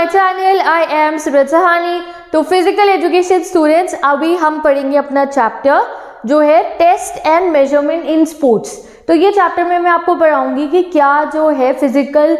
My channel, I am Subrat Sahani. तो physical education students, अभी हम पढ़ेंगे अपना चैप्टर जो है test and measurement in sports. तो ये चैप्टर में मैं आपको पढ़ाऊंगी कि क्या जो है फिजिकल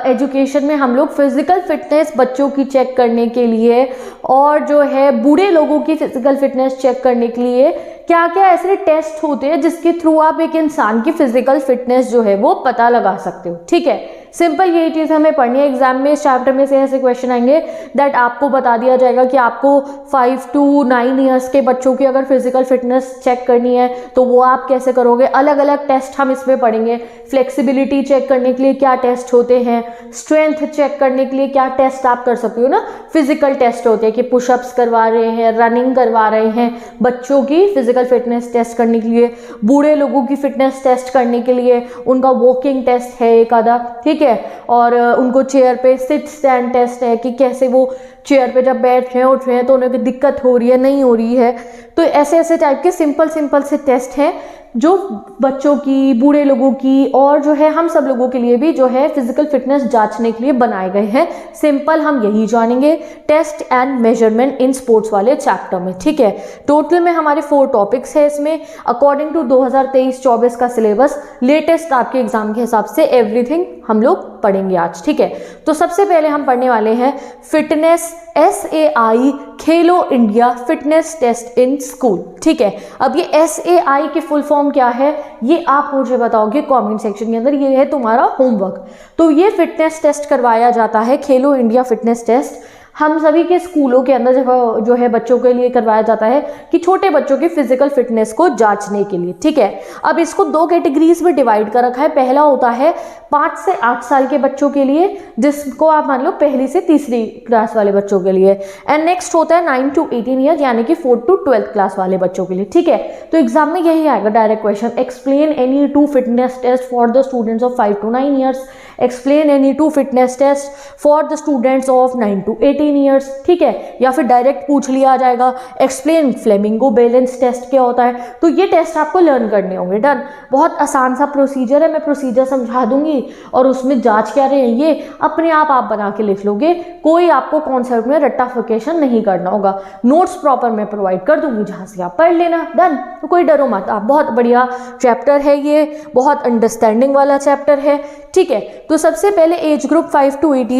एजुकेशन में हम लोग फिजिकल फिटनेस बच्चों की चेक करने के लिए और जो है बूढ़े लोगों की फिजिकल फिटनेस चेक करने के लिए क्या क्या ऐसे टेस्ट होते हैं जिसके थ्रू आप एक इंसान की फिजिकल फिटनेस जो है वो पता लगा सकते हो। ठीक है, सिंपल यही चीज़ हमें पढ़नी है। एग्जाम में इस चैप्टर में से ऐसे क्वेश्चन आएंगे दैट आपको बता दिया जाएगा कि आपको 5 to 9 ईयर्स के बच्चों की अगर फिजिकल फिटनेस चेक करनी है तो वो आप कैसे करोगे। अलग अलग टेस्ट हम इसमें पढ़ेंगे। फ्लेक्सिबिलिटी चेक करने के लिए क्या टेस्ट होते हैं, स्ट्रेंथ चेक करने के लिए क्या टेस्ट आप कर सकते हो ना। फिजिकल टेस्ट होते हैं कि पुशअप्स करवा रहे हैं, रनिंग करवा रहे हैं, बच्चों की फिजिकल फिटनेस टेस्ट करने के लिए, बूढ़े लोगों की फिटनेस टेस्ट करने के लिए उनका वॉकिंग टेस्ट है एक आधा। ठीक है, और उनको चेयर पे सिट स्टैंड टेस्ट है कि कैसे वो चेयर पे जब बैठ रहे हैं उठ रहे हैं तो उन्हें दिक्कत हो रही है नहीं हो रही है। तो ऐसे ऐसे टाइप के सिंपल से टेस्ट हैं जो बच्चों की, बूढ़े लोगों की और जो है हम सब लोगों के लिए भी जो है फिजिकल फिटनेस जांचने के लिए बनाए गए हैं। सिंपल हम यही जानेंगे test and measurement in sports वाले चैप्टर में। ठीक है, टोटल में हमारे 4 टॉपिक्स है इसमें अकॉर्डिंग टू 2023-24 का सिलेबस लेटेस्ट आपके एग्जाम के हिसाब से एवरीथिंग हम लोग पढ़ेंगे आज। ठीक है, तो सबसे पहले हम पढ़ने वाले हैं fitness SAI Khelo India fitness test in school. ठीक है, अब ये SAI की फुल फॉर्म क्या है ये आप मुझे बताओगे कमेंट सेक्शन के अंदर। ये है तुम्हारा होमवर्क। तो ये फिटनेस टेस्ट करवाया जाता है, खेलो इंडिया फिटनेस टेस्ट हम सभी के स्कूलों के अंदर जो है बच्चों के लिए करवाया जाता है कि छोटे बच्चों की फिजिकल फिटनेस को जांचने के लिए। ठीक है, अब इसको 2 कैटेगरीज में डिवाइड कर रखा है। पहला होता है 5 से 8 साल के बच्चों के लिए, जिसको आप मान लो पहली से तीसरी क्लास वाले बच्चों के लिए, एंड नेक्स्ट होता है 9 to 18 ईयर यानी कि 4 to 12th क्लास वाले बच्चों के लिए। ठीक है, तो एग्जाम में यही आएगा direct question, explain any 2 fitness test for the students of 5 to 9 years, explain any 2 fitness test for the students of 9 to 18 years. ठीक है, या फिर डायरेक्ट पूछ लिया जाएगा एक्सप्लेन फ्लेमिंगो बैलेंस टेस्ट क्या होता है। तो ये टेस्ट आपको लर्न करने होंगे। डन, बहुत आसान सा प्रोसीजर है, मैं प्रोसीजर समझा दूंगी और उसमें जांच क्या रहे हैं ये अपने आप बना के लिख लोगे। कोई आपको कॉन्सेप्ट में रट्टाफिकेशन नहीं करना होगा। नोट्स प्रॉपर मैं प्रोवाइड कर दूंगी जहां से आप पढ़ लेना। डन, तो कोई डरो मत आप, बहुत बढ़िया चैप्टर है ये, बहुत अंडरस्टैंडिंग वाला चैप्टर है। ठीक है, तो सबसे पहले एज ग्रुप 5 to 8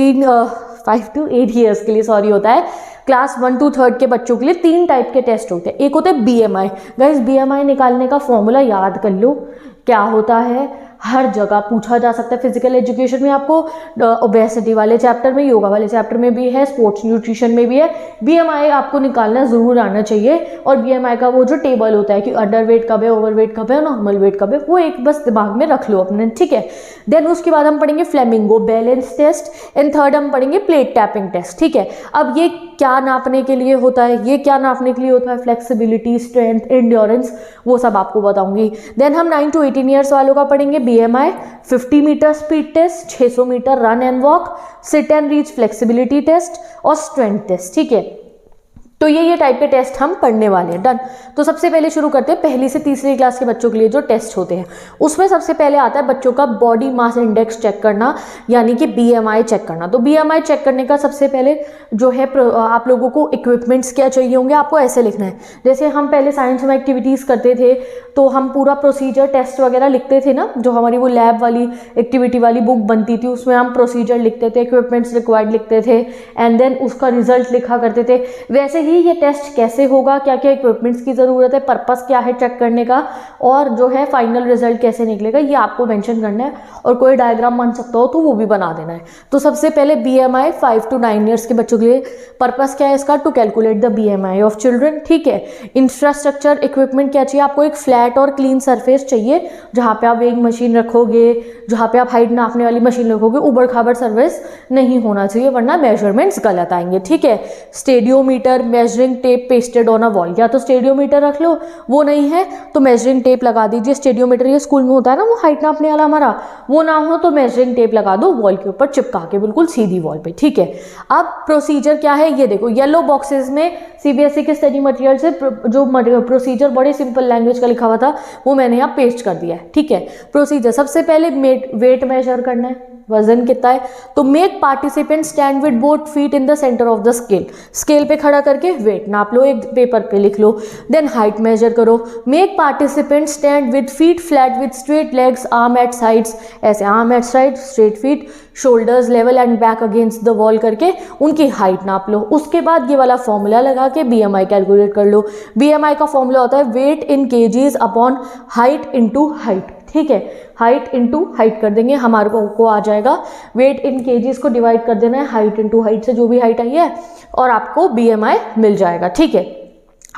ईयर्स के लिए होता है। क्लास 1 to 3 के बच्चों के लिए 3 टाइप के टेस्ट होते हैं। एक होते हैं BMI। गाइस, BMI निकालने का फॉर्मूला याद कर लो क्या होता है, हर जगह पूछा जा सकता है। फिजिकल एजुकेशन में आपको ओबेसिटी वाले चैप्टर में, योगा वाले चैप्टर में भी है, स्पोर्ट्स न्यूट्रिशन में भी है। BMI आपको निकालना जरूर आना चाहिए। और BMI का वो जो टेबल होता है कि अंडर वेट कब है, ओवर वेट कब है, नॉर्मल वेट कब है, वो एक बस दिमाग में रख लो अपने। ठीक है, देन उसके बाद हम पढ़ेंगे flamingo balance test and third हम पढ़ेंगे प्लेट टैपिंग टेस्ट। ठीक है, अब ये क्या नापने के लिए होता है, ये क्या नापने के लिए होता है, फ्लेक्सिबिलिटी, स्ट्रेंथ, एंड्योरेंस, वो सब आपको बताऊंगी। देन हम 9 to 18 ईयर्स वालों का पढ़ेंगे BMI, 50 metre speed test, 600 metre run and walk, sit and reach flexibility test और स्ट्रेंथ टेस्ट। ठीक है, तो ये टाइप के टेस्ट हम पढ़ने वाले हैं। डन, तो सबसे पहले शुरू करते हैं पहली से तीसरी क्लास के बच्चों के लिए जो टेस्ट होते हैं। उसमें सबसे पहले आता है बच्चों का बॉडी मास इंडेक्स चेक करना यानी कि BMI चेक करना। तो BMI चेक करने का सबसे पहले जो है आप लोगों को इक्विपमेंट्स क्या चाहिए होंगे, आपको ऐसे लिखना है। जैसे हम पहले साइंस में एक्टिविटीज़ करते थे तो हम पूरा प्रोसीजर टेस्ट वगैरह लिखते थे ना, जो हमारी वो लैब वाली एक्टिविटी वाली बुक बनती थी उसमें हम प्रोसीजर लिखते थे, इक्विपमेंट्स रिक्वायर्ड लिखते थे एंड देन उसका रिजल्ट लिखा करते थे। वैसे ही ये टेस्ट कैसे होगा, क्या क्या इक्विपमेंट्स की ज़रूरत है, पर्पस क्या है चेक करने का, और जो है फाइनल रिजल्ट कैसे निकलेगा ये आपको मेंशन करना है। और कोई डायग्राम बन सकता हो तो वो भी बना देना है। तो सबसे पहले BMI 5 to 9 ईयर्स के बच्चों के लिए पर्पस क्या है इसका, to calculate the BMI of children. ठीक है, इंफ्रास्ट्रक्चर इक्विपमेंट क्या चाहिए आपको, एक फ्लैट और क्लीन सरफेस चाहिए जहाँ पे आप वेइंग मशीन रखोगे, जहाँ पे आप हाइट नापने वाली मशीन रखोगे, उबड़ खाबड़ सर्विस नहीं होना चाहिए वरना मेजरमेंट्स गलत आएंगे। ठीक है, stadiometer, measuring tape pasted on a wall, या तो स्टेडियोमीटर रख लो, वो नहीं है तो मेजरिंग टेप लगा दीजिए। स्टेडियोमीटर ये स्कूल में होता है ना वो हाइट नापने वाला हमारा, वो ना हो तो मेजरिंग टेप लगा दो वॉल के ऊपर चिपका के बिल्कुल सीधी वॉल पे। ठीक है, अब प्रोसीजर क्या है ये देखो, येलो बॉक्सेस में CBSE के स्टडी मटेरियल से जो प्रोसीजर बड़े सिंपल लैंग्वेज का लिखा हुआ था वो मैंने यहाँ पेस्ट कर दिया है। ठीक है, प्रोसीजर सबसे पहले वेट मेजर करना है। वजन कितना है। तो make participant stand with both feet in the centre of the scale, scale पे खड़ा करके वेट नाप लो, एक पेपर पे लिख लो। देन हाइट मेजर करो। Make participant stand with feet flat with straight legs, arm at sides, ऐसे arm at side, straight feet, shoulders level and back against the wall करके उनकी हाइट नाप लो। उसके बाद ये वाला फॉर्मूला लगा के BMI कैलकुलेट कर लो। BMI का फॉर्मूला होता है weight in kgs upon height into height, ठीक है, हाइट इनटू हाइट कर देंगे, हमारे को आ जाएगा वेट इन केजीज को डिवाइड कर देना है हाइट इनटू हाइट से, जो भी हाइट आई है, और आपको BMI मिल जाएगा, ठीक है।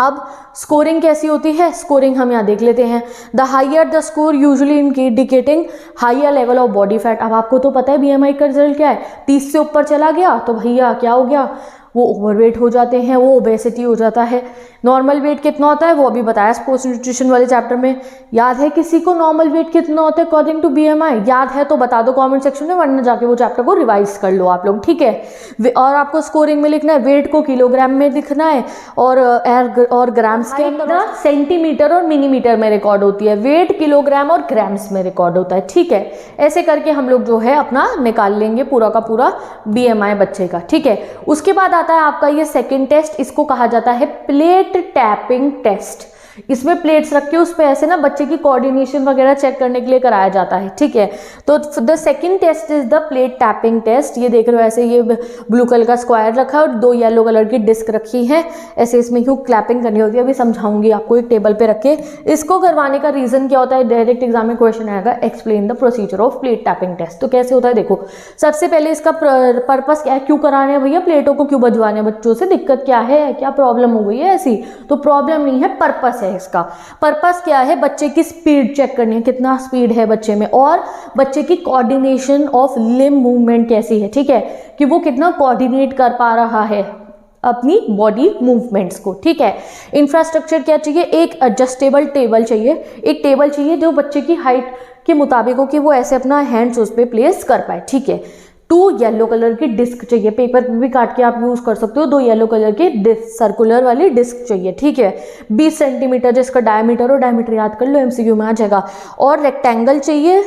अब स्कोरिंग कैसी होती है, स्कोरिंग हम यहाँ देख लेते हैं। The higher the score usually indicating higher level of body fat. अब आपको तो पता है BMI का रिजल्ट क्या है, 30 से ऊपर चला गया तो भैया क्या हो गया, वो ओवरवेट हो जाते हैं, वो ओबेसिटी हो जाता है। नॉर्मल वेट कितना होता है वो अभी बताया स्पोर्ट्स न्यूट्रिशन वाले चैप्टर में। याद है किसी को नॉर्मल वेट कितना होता है अकॉर्डिंग टू BMI? याद है तो बता दो कमेंट सेक्शन में, वरना जाके वो चैप्टर को रिवाइज कर लो आप लोग, ठीक है। और आपको स्कोरिंग में लिखना है वेट को किलोग्राम में लिखना है और ग्राम्स के अंदर सेंटीमीटर और मिलीमीटर में रिकॉर्ड होती है, वेट किलोग्राम और ग्राम्स में रिकॉर्ड होता है, ठीक है। ऐसे करके हम लोग जो है अपना निकाल लेंगे पूरा का पूरा BMI बच्चे का, ठीक है। उसके बाद आता है आपका ये सेकंड टेस्ट, इसको कहा जाता है प्लेट टैपिंग टेस्ट। इसमें प्लेट्स रख के उस पे ऐसे ना बच्चे की कोऑर्डिनेशन वगैरह चेक करने के लिए कराया जाता है, ठीक है। तो the second test is the plate tapping test. ये देख रहे हो ऐसे ये ब्लू कलर का स्क्वायर रखा है और 2 येलो कलर की डिस्क रखी है, ऐसे इसमें क्यों क्लैपिंग करनी होती है अभी समझाऊंगी आपको एक टेबल पे रख के। इसको करवाने का रीजन क्या होता है, डायरेक्ट एग्जाम में क्वेश्चन आएगा, explain the procedure of plate tapping test. तो कैसे होता है देखो, सबसे पहले इसका पर्पस क्या है, क्यों कराने हैं भैया, प्लेटों को क्यों बजवाने बच्चों से, दिक्कत क्या है, क्या प्रॉब्लम हो गई है ऐसी? तो प्रॉब्लम नहीं है, पर्पस है इसका। पर्पस क्या है, बच्चे की स्पीड चेक करनी है, कितना स्पीड है बच्चे में, और बच्चे की कोऑर्डिनेशन ऑफ लिम्ब मूवमेंट कैसी है, ठीक है, कि वो कितना कोऑर्डिनेट कर पा रहा है अपनी बॉडी मूवमेंट्स को, ठीक है। इंफ्रास्ट्रक्चर क्या चाहिए, एक एडजस्टेबल टेबल चाहिए, एक टेबल चाहिए जो बच्चे की हाइट के मुताबिक हो कि वो ऐसे अपना हैंड्स उस पर प्लेस कर पाए, ठीक है। 2 येलो कलर की डिस्क चाहिए, पेपर पे भी काट के आप यूज कर सकते हो, 2 येलो कलर की डिस्क, सर्कुलर वाली डिस्क चाहिए, ठीक है। 20 सेंटीमीटर जिसका डायमीटर हो, डायमीटर याद कर लो, MCQ में आ जाएगा। और रेक्टेंगल चाहिए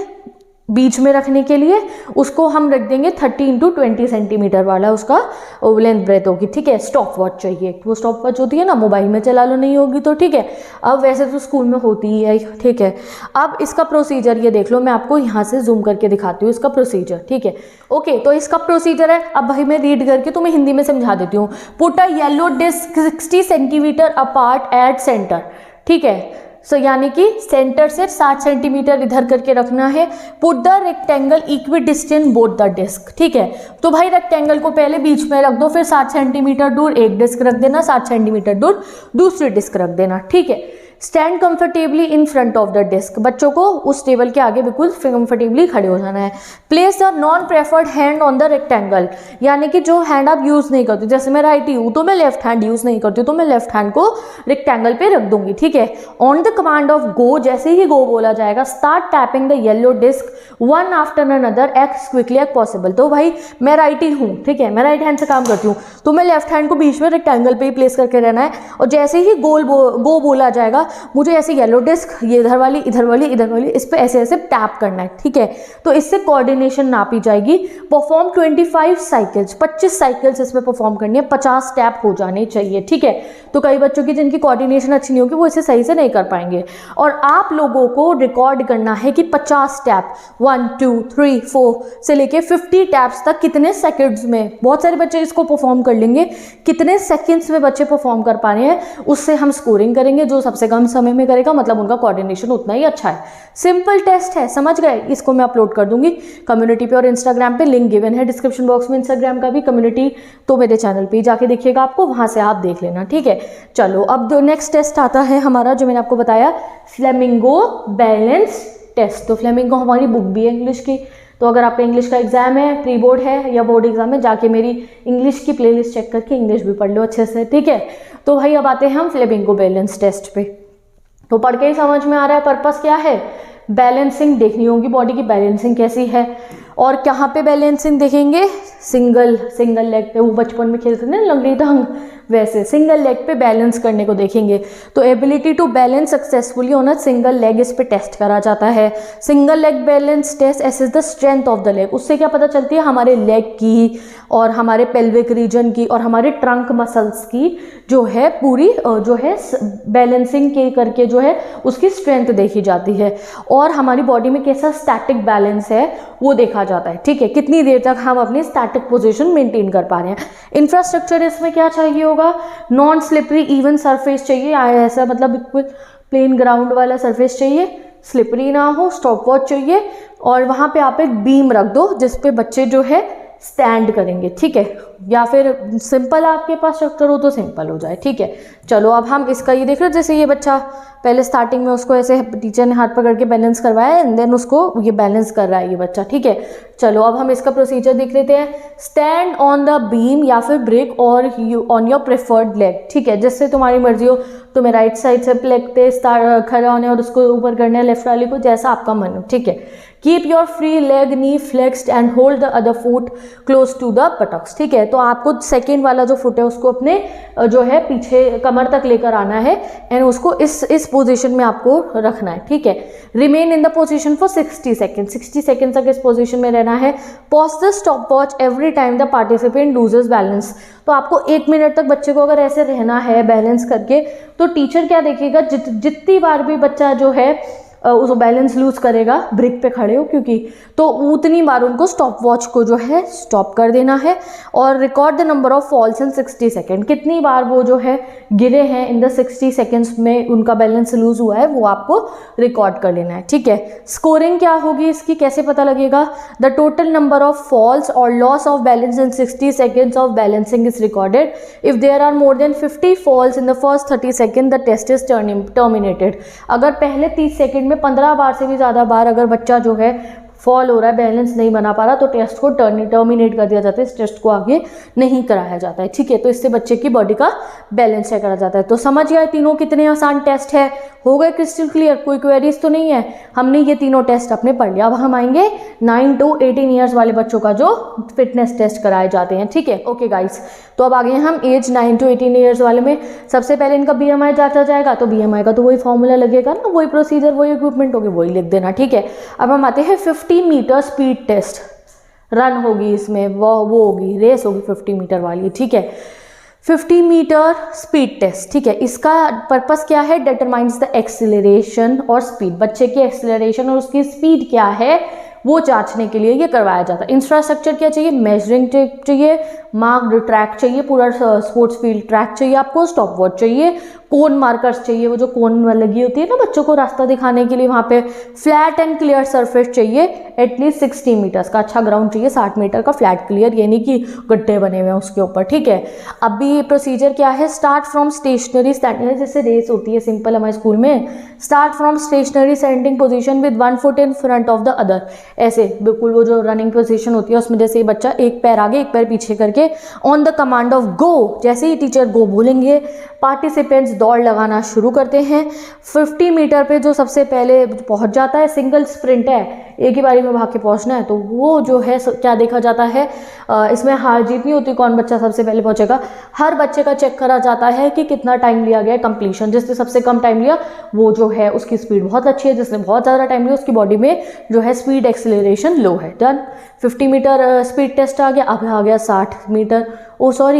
बीच में रखने के लिए, उसको हम रख देंगे 30 × 20 सेंटीमीटर वाला, उसका लेंथ ब्रेथ होगी, ठीक है। स्टॉप वॉच चाहिए, वो स्टॉप वॉच होती है ना, मोबाइल में चला लो, नहीं होगी तो ठीक है, अब वैसे तो स्कूल में होती ही है, ठीक है। अब इसका प्रोसीजर ये देख लो, मैं आपको यहाँ से जूम करके दिखाती हूँ इसका प्रोसीजर, ठीक है। ओके, तो इसका प्रोसीजर है, अब भाई मैं रीड करके तुम्हें हिंदी में समझा देती हूँ। Put a yellow disc 60 centimetre apart at centre, ठीक है। सो यानी कि सेंटर से 60 सेंटीमीटर इधर करके रखना है। Put the rectangle equidistance both the disc, ठीक है। तो भाई रेक्टेंगल को पहले बीच में रख दो, फिर 60 सेंटीमीटर दूर एक डिस्क रख देना, 60 सेंटीमीटर दूर दूसरी डिस्क रख देना, ठीक है। Stand comfortably in front of the disc, बच्चों को उस टेबल के आगे बिल्कुल कंफर्टेबली खड़े हो जाना है। Place the non preferred hand on the rectangle, यानी कि जो हैंड आप यूज नहीं करते, जैसे मैं राइटी हूँ तो मैं लेफ्ट हैंड यूज नहीं करती हूँ, तो मैं लेफ्ट हैंड को रेक्टेंगल पे रख दूंगी, ठीक है। On the command of go, जैसे ही गो बोला जाएगा, start tapping the yellow disc one after another as quickly as possible. तो भाई मैं राइटी हूँ, ठीक है, मैं राइट हैंड से काम करती हूँ, तो मैं लेफ्ट हैंड को बीच में रेक्टेंगल पे ही प्लेस करके रहना है, और जैसे ही गो बोला जाएगा मुझे ऐसे येलो डिस्क, ये इधर वाली इधर वाली इधर वाली, इस पे ऐसे ऐसे टैप करना है, ठीक है। तो इससे कोऑर्डिनेशन नापी जाएगी। परफॉर्म 25 साइकिल्स, 25 साइकिल्स इसमें परफॉर्म करनी है, 50 टैप हो जाने चाहिए, ठीक है। तो कई बच्चों की जिनकी कोऑर्डिनेशन अच्छी नहीं होगी वो इसे सही से नहीं कर पाएंगे, और आप लोगों को रिकॉर्ड करना है कि 50 टैप 1 2 3 4 से लेके 50 टैप्स तक कितने सेकंड्स में, बहुत सारे बच्चे इसको परफॉर्म कर लेंगे, कितने सेकंड्स में बच्चे परफॉर्म कर पा रहे हैं, उससे हम स्कोरिंग करेंगे। जो सबसे कम समय में करेगा मतलब उनका कोऑर्डिनेशन उतना ही अच्छा है। सिंपल टेस्ट है, समझ गए। इसको मैं अपलोड कर दूंगी कम्युनिटी पे और इंस्टाग्राम पे, लिंक गिवन है डिस्क्रिप्शन बॉक्स में इंस्टाग्राम का भी, कम्युनिटी तो मेरे चैनल पे जाके देखिएगा, आपको वहां से आप देख लेना, ठीक है। चलो अब जो नेक्स्ट टेस्ट आता है हमारा, जो मैंने आपको बताया, फ्लेमिंगो बैलेंस टेस्ट। तो फ्लेमिंगो हमारी बुक भी है इंग्लिश की, तो अगर आपका इंग्लिश का एग्जाम है, प्री बोर्ड है या बोर्ड एग्जाम है, जाके मेरी इंग्लिश की प्लेलिस्ट चेक करके इंग्लिश भी पढ़ लो अच्छे से, ठीक है। तो भाई अब आते हैं हम फ्लेमिंगो बैलेंस टेस्ट पे। तो पढ़ के ही समझ में आ रहा है पर्पस क्या है, बैलेंसिंग देखनी होगी, बॉडी की बैलेंसिंग कैसी है। और कहाँ पे बैलेंसिंग देखेंगे, सिंगल लेग पे, वो बचपन में खेलते थे ना लंगड़ी टांग, वैसे सिंगल लेग पे बैलेंस करने को देखेंगे। तो ability to balance successfully on a single leg इस पे टेस्ट करा जाता है। Single leg balance test assess the strength of the leg. उससे क्या पता चलती है, हमारे लेग की और हमारे पेल्विक रीजन की और हमारे ट्रंक मसल्स की जो है पूरी जो है बैलेंसिंग के करके जो है उसकी स्ट्रेंथ देखी जाती है। और हमारी बॉडी में कैसा स्टैटिक बैलेंस है वो देखा जाता है, ठीक है, कितनी देर तक हम अपनी स्टैटिक पोजीशन मेंटेन कर पा रहे हैं। इंफ्रास्ट्रक्चर इसमें क्या चाहिए होगा, नॉन स्लिपरी इवन सरफेस चाहिए, ऐसा मतलब बिल्कुल प्लेन ग्राउंड वाला सरफेस चाहिए, स्लिपरी ना हो, स्टॉप वॉच चाहिए, और वहाँ पे आप एक बीम रख दो जिस पे बच्चे जो है स्टैंड करेंगे, ठीक है, या फिर सिंपल आपके पास स्ट्रक्चर हो तो सिंपल हो जाए, ठीक है। चलो अब हम इसका ये देख रहे हो, जैसे ये बच्चा पहले स्टार्टिंग में उसको ऐसे टीचर ने हाथ पकड़ के बैलेंस करवाया एंड देन उसको ये बैलेंस कर रहा है ये बच्चा, ठीक है। चलो अब हम इसका प्रोसीजर देख लेते हैं। स्टैंड ऑन द बीम या फिर ब्रिक और ऑन योर प्रेफर्ड लेग, ठीक है, जिससे तुम्हारी मर्जी हो, तुम्हें राइट साइड से लेग पे खड़ा होने और उसको ऊपर करना है, लेफ्ट वाली को, जैसा आपका मन हो, ठीक है। Keep your free leg knee flexed and hold the other foot close to the buttocks, ठीक है। तो आपको सेकेंड वाला जो फुट है उसको अपने जो है पीछे कमर तक लेकर आना है एंड उसको इस पोजीशन में आपको रखना है, ठीक है। Remain in the position for 60 second, 60 second तक इस पोजीशन में रहना है। Pause the stop watch every time the participant loses balance. तो आपको 1 मिनट तक बच्चे को अगर ऐसे रहना है बैलेंस करके, तो टीचर क्या देखेगा, जितनी बार भी बच्चा जो है उसको बैलेंस लूज करेगा, ब्रिक पे खड़े हो क्योंकि, तो उतनी बार उनको स्टॉप वॉच को जो है स्टॉप कर देना है। और record the number of falls in 60 second, कितनी बार वो जो है गिरे हैं इन द 60 सेकेंड्स में उनका बैलेंस लूज हुआ है वो आपको रिकॉर्ड कर लेना है, ठीक है। स्कोरिंग क्या होगी इसकी, कैसे पता लगेगा, the total number of falls और loss of balance in 60 seconds of balancing is recorded. If there are more than 50 falls in the first 30 second the test is terminated. अगर पहले 30 सेकेंड में 15 बार से भी ज़्यादा बार अगर बच्चा जो है फॉल हो रहा है, बैलेंस नहीं बना पा रहा, तो टेस्ट को टर्मिनेट कर दिया जाता है, इस टेस्ट को आगे नहीं कराया जाता है, ठीक है। तो इससे बच्चे की बॉडी का बैलेंस चेक करा जाता है। तो समझ गया तीनों कितने आसान टेस्ट है, हो गए क्रिस्टल क्लियर, कोई क्वेरीज तो नहीं है, हमने ये तीनों टेस्ट अपने पढ़ लिया। अब हम आएंगे 9 to 18 ईयर्स वाले बच्चों का जो फिटनेस टेस्ट कराए जाते हैं, ठीक है। ओके गाइस, तो अब आ गए हम एज 9 to 18 ईयर्स वाले में। सबसे पहले इनका BMI जांचा जाएगा, तो BMI का तो वही फॉर्मूला लगेगा ना, वही प्रोसीजर, वही इक्विपमेंट होगी, वही लिख देना, ठीक है। अब हम आते हैं 50 मीटर स्पीड टेस्ट, रन होगी इसमें, वो होगी रेस होगी 50 मीटर वाली, ठीक है। 50 मीटर स्पीड टेस्ट, ठीक है, इसका पर्पस क्या है, डिटरमाइंस द एक्सीलरेशन और स्पीड, बच्चे की एक्सीलरेशन और उसकी स्पीड क्या है वो जांचने के लिए ये करवाया जाता है। इंफ्रास्ट्रक्चर क्या चाहिए, मेजरिंग टेप चाहिए, मार्क्ड ट्रैक चाहिए, पूरा स्पोर्ट्स फील्ड ट्रैक चाहिए आपको, स्टॉप वॉच चाहिए, कोन मार्कर्स चाहिए, वो जो कोन लगी होती है ना बच्चों को रास्ता दिखाने के लिए, वहाँ पे फ्लैट एंड क्लियर सरफेस चाहिए, एटलीस्ट 60 मीटर्स का अच्छा ग्राउंड चाहिए, 60 मीटर का फ्लैट क्लियर, ये नहीं कि गड्ढे बने हुए हैं उसके ऊपर, ठीक है। अभी प्रोसीजर क्या है, स्टार्ट फ्रॉम स्टेशनरी स्टैंडिंग, जैसे रेस होती है सिंपल हमारे स्कूल में, start from stationary standing position with 1 foot in front of the other, ऐसे बिल्कुल वो जो रनिंग पोजीशन होती है उसमें जैसे बच्चा एक पैर आगे एक पैर पीछे करके on the command of go, जैसे ही टीचर गो बोलेंगे पार्टिसिपेंट्स दौड़ लगाना शुरू करते हैं। 50 मीटर पे जो सबसे पहले पहुंच जाता है, सिंगल स्प्रिंट है, एक ही बारी में भाग के पहुंचना है, तो वो जो है क्या देखा जाता है, इसमें हार जीत नहीं होती, कौन बच्चा सबसे पहले पहुंचेगा, हर बच्चे का चेक करा जाता है कि कितना टाइम लिया गया कंप्लीशन, जिसने सबसे कम टाइम लिया वो जो है उसकी स्पीड बहुत अच्छी है, जिसने बहुत ज़्यादा टाइम लिया उसकी बॉडी में जो है स्पीड एक्सीलरेशन लो है। डन, 50 मीटर स्पीड टेस्ट आ गया। अब आ गया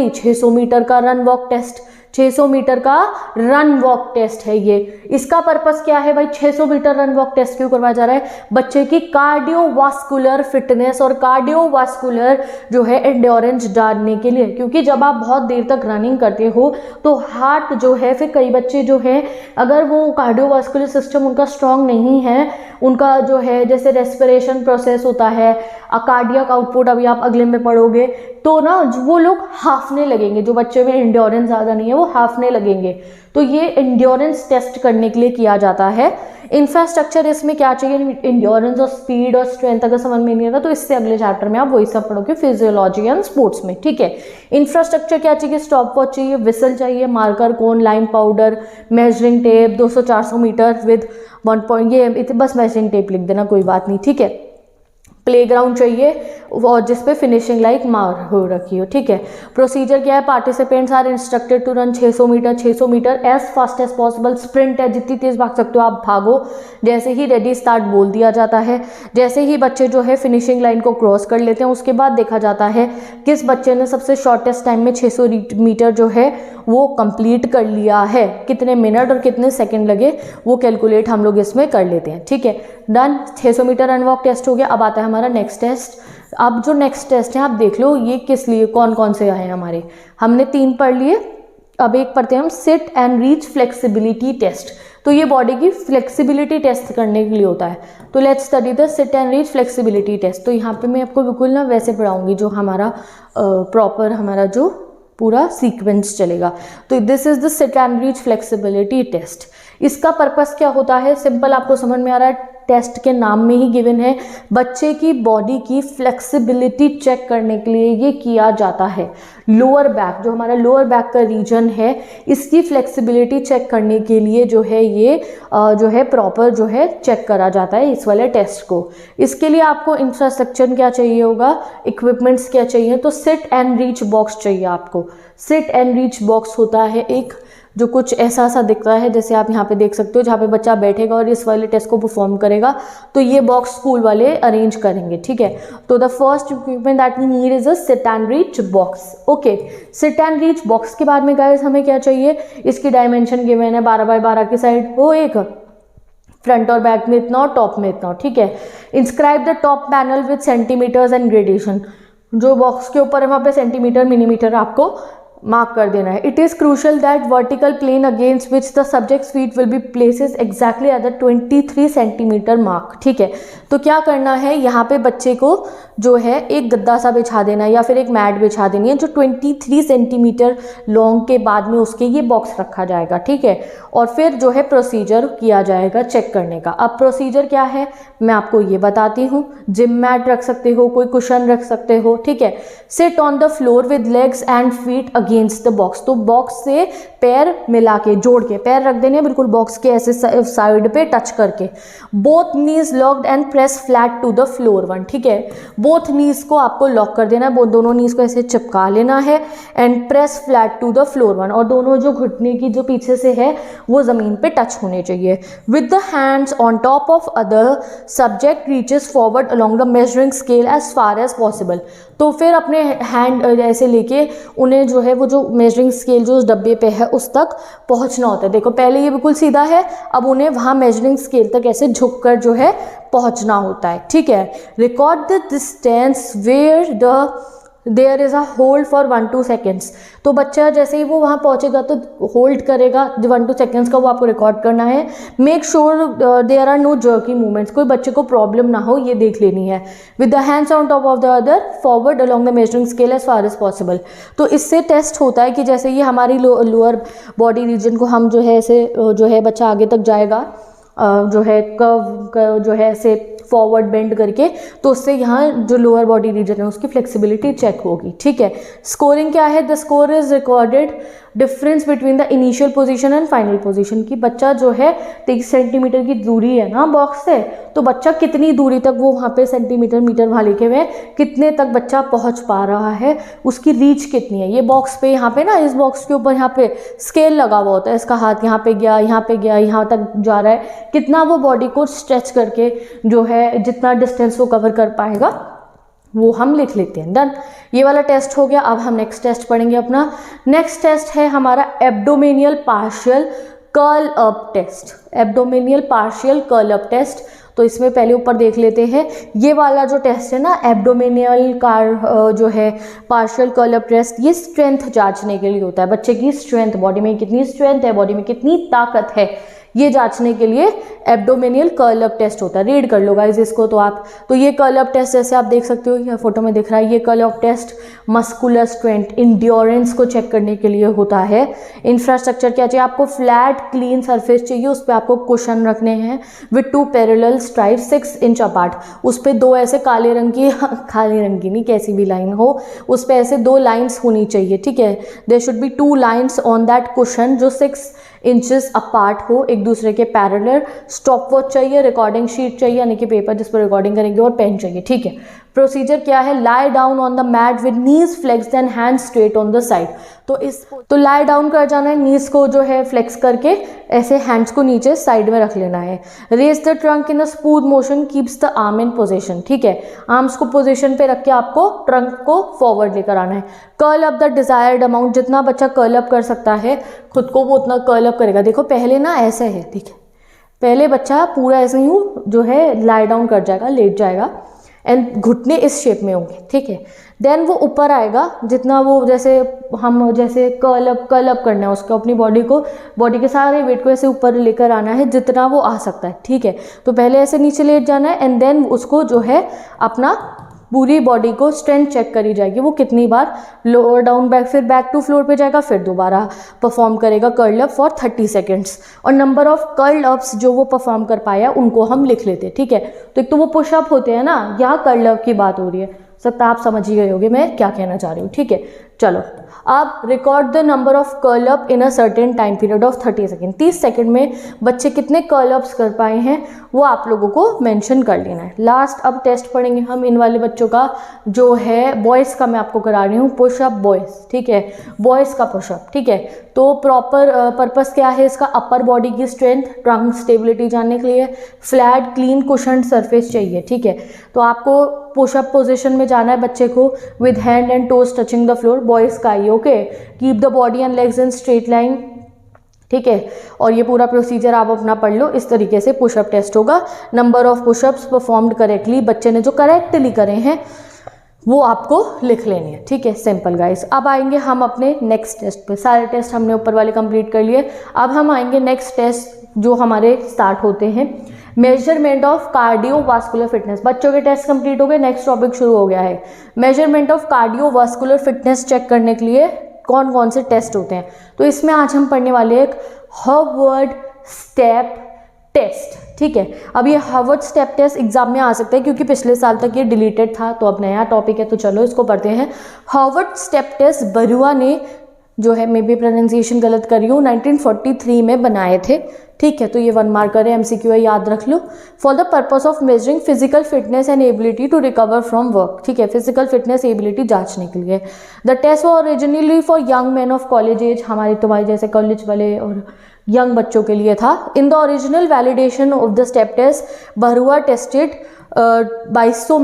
600 मीटर का रन वॉक टेस्ट, 600 मीटर का रन वॉक टेस्ट है ये। इसका पर्पस क्या है भाई, 600 मीटर रन वॉक टेस्ट क्यों करवाया जा रहा है, बच्चे की कार्डियोवास्कुलर फिटनेस और कार्डियोवास्कुलर जो है एंड्योरेंस जानने के लिए, क्योंकि जब आप बहुत देर तक रनिंग करते हो तो हार्ट जो है, फिर कई बच्चे जो है अगर वो कार्डियोवास्कुलर सिस्टम उनका स्ट्रांग नहीं है, उनका जो है जैसे रेस्पिरेशन प्रोसेस होता है, कार्डियक आउटपुट अभी आप अगले में पढ़ोगे, तो ना वो लोग हाफने लगेंगे, जो बच्चे में एंड्योरेंस ज़्यादा नहीं है वो हाफने लगेंगे, तो ये एंड्योरेंस टेस्ट करने के लिए किया जाता है। इंफ्रास्ट्रक्चर इसमें क्या चाहिए, एंड्योरेंस और स्पीड और स्ट्रेंथ अगर समझ में नहीं आता तो इससे अगले चैप्टर में आप वही सब पढ़ोगे फिजियोलॉजी एंड स्पोर्ट्स में, ठीक है। इंफ्रास्ट्रक्चर क्या चाहिए, स्टॉप वॉच चाहिए, विसल चाहिए, marker, cone, lime powder, measuring tape, 200-400 metre with 1 point, ये बस मेजरिंग टेप लिख देना, कोई बात नहीं, ठीक है। प्लेग्राउंड चाहिए और जिस पे फिनिशिंग लाइक मार हो रखी हो, ठीक है। प्रोसीजर क्या है, participants are instructed to run 600 metre as fast as possible. Sprint है, जितनी तेज भाग सकते हो आप भागो। जैसे ही रेडी स्टार्ट बोल दिया जाता है, जैसे ही बच्चे जो है फिनिशिंग लाइन को क्रॉस कर लेते हैं, उसके बाद देखा जाता है किस बच्चे ने सबसे शॉर्टेस्ट टाइम में 600 मीटर जो है वो कंप्लीट कर लिया है, कितने मिनट और कितने सेकंड लगे वो कैलकुलेट हम लोग इसमें कर लेते हैं, ठीक है। Done, 600 metre run walk test हो गया। अब आता है हमारा नेक्स्ट टेस्ट। अब जो नेक्स्ट टेस्ट है आप देख लो ये किस लिए, कौन कौन से आए हैं हमारे, हमने 3 पढ़ लिए, अब एक पढ़ते हैं हम, sit and reach flexibility test. तो ये बॉडी की फ्लेक्सिबिलिटी टेस्ट करने के लिए होता है। तो let's study the sit and reach flexibility test. तो यहाँ पे मैं आपको बिल्कुल ना वैसे पढ़ाऊंगी जो हमारा प्रॉपर हमारा जो पूरा सीक्वेंस चलेगा। तो this is the sit and reach flexibility test. इसका पर्पस क्या होता है, सिंपल आपको समझ में आ रहा है, टेस्ट के नाम में ही गिवन है, बच्चे की बॉडी की फ्लेक्सिबिलिटी चेक करने के लिए ये किया जाता है। लोअर बैक, जो हमारा लोअर बैक का रीजन है, इसकी फ्लेक्सिबिलिटी चेक करने के लिए जो है ये जो है प्रॉपर जो है चेक करा जाता है इस वाले टेस्ट को। इसके लिए आपको इंफ्रास्ट्रक्चर क्या चाहिए होगा, इक्विपमेंट्स क्या चाहिए, तो सिट एंड रीच बॉक्स चाहिए आपको। सिट एंड रीच बॉक्स होता है एक जो कुछ ऐसा सा दिखता है, जैसे आप यहाँ पे देख सकते हो, जहाँ पे बच्चा बैठेगा और इस वाले टेस्ट को परफॉर्म करेगा, तो ये बॉक्स स्कूल वाले अरेंज करेंगे, ठीक है। तो the first equipment that we need is a sit and reach box. Okay, sit and reach box के बाद में गाइस हमें क्या चाहिए, इसकी डायमेंशन गिवन है 12 बाय 12 की साइड, वो एक फ्रंट और बैक में इतना और टॉप में इतना, ठीक है। Inscribe the top panel with centimetres and gradation. जो बॉक्स के ऊपर है वहाँ पे सेंटीमीटर मिलीमीटर आपको मार्क कर देना है। It is crucial that vertical plane against which the subjects feet will be places exactly at the 23 centimetre mark, ठीक है। तो क्या करना है, यहाँ पे बच्चे को जो है एक गद्दा सा बिछा देना है या फिर एक मैट बिछा देनी है जो 23 सेंटीमीटर लॉन्ग के बाद में उसके ये बॉक्स रखा जाएगा, ठीक है। और फिर जो है प्रोसीजर किया जाएगा चेक करने का। अब प्रोसीजर क्या है मैं आपको ये बताती हूँ। जिम मैट रख सकते हो, कोई कुशन रख सकते हो, ठीक है। Sit on the floor with legs and feet against the box. तो बॉक्स से पैर मिला के जोड़ के पैर रख देने बिल्कुल बॉक्स के ऐसे साइड पे टच करके। Both knees locked and press flat to the floor one, ठीक है। बोथ नीज को आपको लॉक कर देना है, वो दोनों नीज को ऐसे चिपका लेना है and press flat to the floor one, और दोनों जो घुटने की जो पीछे से है वो जमीन पे टच होने चाहिए। With the hands on top of other subject reaches forward along the measuring scale as far as possible. तो फिर अपने हैंड ऐसे लेके उन्हें जो है वो जो मेजरिंग स्केल जो उस डब्बे पे है उस तक पहुंचना होता है। देखो पहले ये बिल्कुल सीधा है, अब उन्हें वहाँ मेजरिंग स्केल तक ऐसे झुककर जो है पहुंचना होता है, ठीक है। Record the distance where there is a hold for 1-2 seconds. तो बच्चा जैसे ही वो वहाँ पहुँचेगा तो होल्ड करेगा 1-2 सेकेंड्स का, वो आपको रिकॉर्ड करना है। Make sure there are no jerky movements, कोई बच्चे को प्रॉब्लम ना हो ये देख लेनी है। With the hands on top of the other forward along the measuring scale as far as possible. तो इससे टेस्ट होता है कि जैसे ये हमारी लोअर बॉडी रीजन को हम जो है ऐसे जो है बच्चा आगे तक जाएगा जो है कर्व जो है ऐसे फॉरवर्ड बेंड करके, तो उससे यहाँ जो लोअर बॉडी रीजन है उसकी फ्लेक्सिबिलिटी चेक होगी, ठीक है। स्कोरिंग क्या है, the score is recorded difference between the initial position and final position. की बच्चा जो है 23 सेंटीमीटर की दूरी है ना बॉक्स से, तो बच्चा कितनी दूरी तक वो वहाँ पे सेंटीमीटर मीटर वहाँ लिखे हुए कितने तक बच्चा पहुँच पा रहा है, उसकी रीच कितनी है। ये बॉक्स पे यहाँ पे ना इस बॉक्स के ऊपर यहाँ पे स्केल लगा हुआ होता है, इसका हाथ यहाँ पे गया यहाँ पे गया यहाँ तक जा रहा है, कितना वो बॉडी को स्ट्रेच करके जो है जितना डिस्टेंस वो कवर कर पाएगा वो हम लिख लेते हैं। डन, ये वाला टेस्ट हो गया। अब हम नेक्स्ट टेस्ट पढ़ेंगे अपना। नेक्स्ट टेस्ट है हमारा abdominal partial curl up test. Abdominal partial curl up test, तो इसमें पहले ऊपर देख लेते हैं। ये वाला जो टेस्ट है ना एब्डोमिनियल का जो है पार्शियल कर्ल अप टेस्ट, ये स्ट्रेंथ जांचने के लिए होता है। बच्चे की स्ट्रेंथ, बॉडी में कितनी स्ट्रेंथ है, बॉडी में कितनी ताकत है, ये जांचने के लिए एब्डोमिनियल कर्ल अप टेस्ट होता है। रीड कर लो गाइस इसको तो आप। तो ये कर्ल अप टेस्ट जैसे आप देख सकते हो ये फोटो में दिख रहा है, ये curl up test muscular strength endurance को चेक करने के लिए होता है। इंफ्रास्ट्रक्चर क्या चाहिए आपको, फ्लैट क्लीन सरफेस चाहिए, उस पर आपको कुशन रखने हैं with 2 parallel stripe 6 inch apart. उस पर 2 ऐसे काले रंग की नहीं कैसी भी लाइन हो, उस पर ऐसे 2 लाइन्स होनी चाहिए, ठीक है। There should be 2 lines on that cushion जो 6 इंचेस अपार्ट हो, एक दूसरे के पैरेलल। स्टॉप वॉच चाहिए, रिकॉर्डिंग शीट चाहिए यानी कि पेपर जिस पर रिकॉर्डिंग करेंगे, और पेन चाहिए। ठीक है, प्रोसीजर क्या है, lie down on the mat with knees flexed and hands straight on the side. तो लाई डाउन कर जाना है, नीज को जो है फ्लेक्स करके ऐसे हैंड्स को नीचे साइड में रख लेना है। Raise the trunk in a smooth motion keeps the arm in position. ठीक है, आर्म्स को पोजीशन पे रख के आपको ट्रंक को फॉरवर्ड लेकर आना है। Curl up the desired amount, जितना बच्चा कर्ल अप कर सकता है खुद को वो उतना कर्ल अप करेगा। देखो पहले ना ऐसे है, ठीक है, पहले बच्चा पूरा ऐसे यूं जो है लाई डाउन कर जाएगा, लेट जाएगा एंड घुटने इस शेप में होंगे। ठीक है, देन वो ऊपर आएगा, जितना वो जैसे हम जैसे कर्ल अप करना है उसको, अपनी बॉडी के सारे वेट को ऐसे ऊपर लेकर आना है जितना वो आ सकता है। ठीक है, तो पहले ऐसे नीचे लेट जाना है एंड देन उसको जो है अपना पूरी बॉडी को स्ट्रेंथ चेक करी जाएगी, वो कितनी बार लोअर डाउन बैक, फिर बैक टू फ्लोर पे जाएगा, फिर दोबारा परफॉर्म करेगा कर्ल अप फॉर 30 सेकेंड्स। और नंबर ऑफ कर्ल अप्स जो वो परफॉर्म कर पाया उनको हम लिख लेते हैं। ठीक है, तो एक तो वो पुशअप होते हैं ना, यहाँ कर्ल अप की बात हो रही है, सकता आप समझ ही गए होगे मैं क्या कहना चाह रही हूँ। ठीक है, चलो अब record the number of curl up in a certain time period of 30 second. 30 second में बच्चे कितने कर्ल अप्स कर पाए हैं वो आप लोगों को मेंशन कर लेना है। लास्ट अब टेस्ट पढ़ेंगे हम इन वाले बच्चों का, जो है बॉयज़ का मैं आपको करा रही हूँ, पुशअप बॉयज़। ठीक है, बॉयज़ का पुशअप। ठीक है, तो प्रॉपर पर्पस क्या है इसका, अपर बॉडी की स्ट्रेंथ, ट्रंक स्टेबिलिटी जानने के लिए, फ्लैट क्लीन कुशन सरफेस चाहिए। ठीक है, तो आपको पुशअप पोजीशन में जाना है बच्चे को with hand and toes touching the floor, boys का ही। Okay, keep the body and legs in straight line. ठीक है, और ये पूरा प्रोसीजर आप अपना पढ़ लो, इस तरीके से पुशअप टेस्ट होगा। Number of pushups performed correctly, बच्चे ने जो करेक्टली करे हैं वो आपको लिख लेने हैं। ठीक है, सिंपल गाइस। अब आएंगे हम अपने नेक्स्ट टेस्ट पे, सारे टेस्ट हमने ऊपर वाले कंप्लीट कर लिए। अब हम आएंगे नेक्स्ट टेस्ट जो हमारे स्टार्ट होते हैं, मेजरमेंट ऑफ कार्डियोवास्कुलर फिटनेस। बच्चों के टेस्ट कंप्लीट हो गए, नेक्स्ट टॉपिक शुरू हो गया है। Measurement of cardiovascular fitness check करने के लिए कौन कौन से टेस्ट होते हैं, तो इसमें आज हम पढ़ने वाले हैं एक हार्वर्ड स्टेप टेस्ट। ठीक है, अब ये हार्वर्ड स्टेप टेस्ट एग्जाम में आ सकता है क्योंकि पिछले साल तक ये डिलीटेड था, तो अब नया टॉपिक है, तो चलो इसको पढ़ते हैं। हार्वर्ड स्टेप टेस्ट बरुआ ने, जो है मे बी प्रोनाउंसिएशन गलत कर रही हूँ, 1943 में बनाए थे। ठीक है, तो ये 1 मार्कर है, MCQ है, याद रख लो। For the purpose of measuring physical fitness and ability to recover from work. ठीक है, फिजिकल फिटनेस एबिलिटी जांचने के लिए। The test was originally for young man of college age, हमारे तुम्हारे जैसे कॉलेज वाले और यंग बच्चों के लिए था। In the original validation of the step test Brouha tested 2200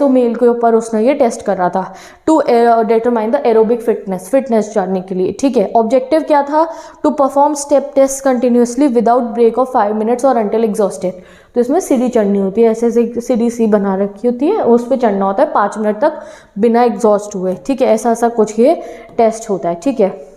male के ऊपर उसने ये टेस्ट कर रहा था, to determine the aerobic fitness जानने के लिए। ठीक है, ऑब्जेक्टिव क्या था, to perform step test continuously without break of 5 minutes और अंटिल एग्जॉस्टेड। तो इसमें सीढ़ी चढ़नी होती है, ऐसे सीढ़ी सी बना रखी होती है, उस पर चढ़ना होता है 5 मिनट तक बिना एग्जॉस्ट हुए। ठीक है, ऐसा कुछ ये टेस्ट होता है। ठीक है,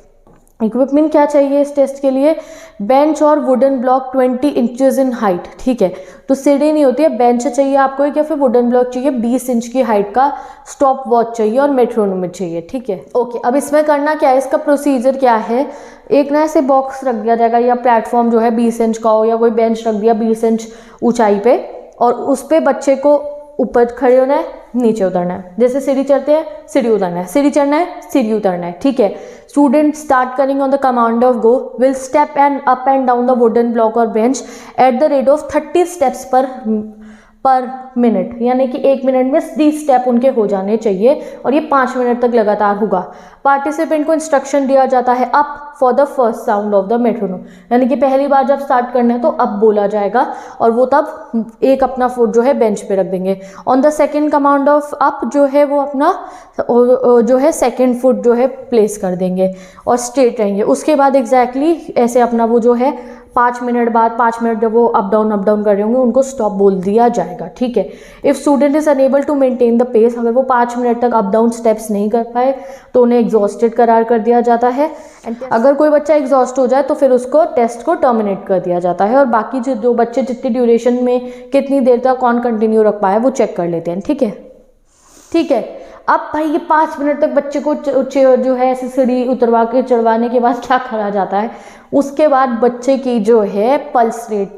इक्विपमेंट क्या चाहिए इस टेस्ट के लिए, बेंच और wooden block 20 inches in height. ठीक है, तो सीढ़ी नहीं होती है, बेंच चाहिए आपको, या फिर वुडन ब्लॉक चाहिए 20 इंच की हाइट का, स्टॉप वॉच चाहिए और मेट्रोनोमीटर चाहिए। ठीक है, ओके, अब इसमें करना क्या है, इसका प्रोसीजर क्या है, एक ना ऐसे बॉक्स रख दिया जाएगा या प्लेटफॉर्म जो है 20 इंच का हो, या कोई बेंच रख दिया 20 इंच ऊंचाई पे, और उस पर बच्चे को ऊपर खड़े होना है, नीचे उतरना है। जैसे सीढ़ी चढ़ते हैं सीढ़ी उतरना है, सीढ़ी चढ़ना है सीढ़ी उतरना है। ठीक है, student starting on the command of go will step and up and down the wooden block और bench at the rate of 30 steps per minute, यानी कि 1 मिनट में 30 स्टेप उनके हो जाने चाहिए, और ये 5 मिनट तक लगातार होगा। पार्टिसिपेंट को इंस्ट्रक्शन दिया जाता है up for the first sound of the metronome, यानी कि पहली बार जब स्टार्ट करना है तो अप बोला जाएगा, और वो तब एक अपना फुट जो है बेंच पे रख देंगे। On the second command of up जो है वो अपना जो है सेकेंड फुट जो है प्लेस कर देंगे और स्ट्रेट रहेंगे। उसके बाद एग्जैक्टली ऐसे अपना वो जो है 5 मिनट बाद 5 मिनट जब वो अप डाउन कर रहे होंगे उनको स्टॉप बोल दिया जाएगा। ठीक है, if student is unable to maintain the pace, अगर वो 5 मिनट तक अप डाउन स्टेप्स नहीं कर पाए तो उन्हें एग्जॉस्टेड करार कर दिया जाता है। अगर कोई बच्चा एग्जॉस्ट हो जाए तो फिर उसको टेस्ट को टर्मिनेट कर दिया जाता है, और बाकी जो बच्चे जितनी ड्यूरेशन में कितनी देर तक कौन कंटिन्यू रख पाए वो चेक कर लेते हैं। ठीक है, ठीक है, अब भाई ये 5 मिनट तक बच्चे को जो है ऐसे सीढ़ी उतरवा के चढ़वाने के बाद क्या करा जाता है, उसके बाद बच्चे की जो है पल्स रेट,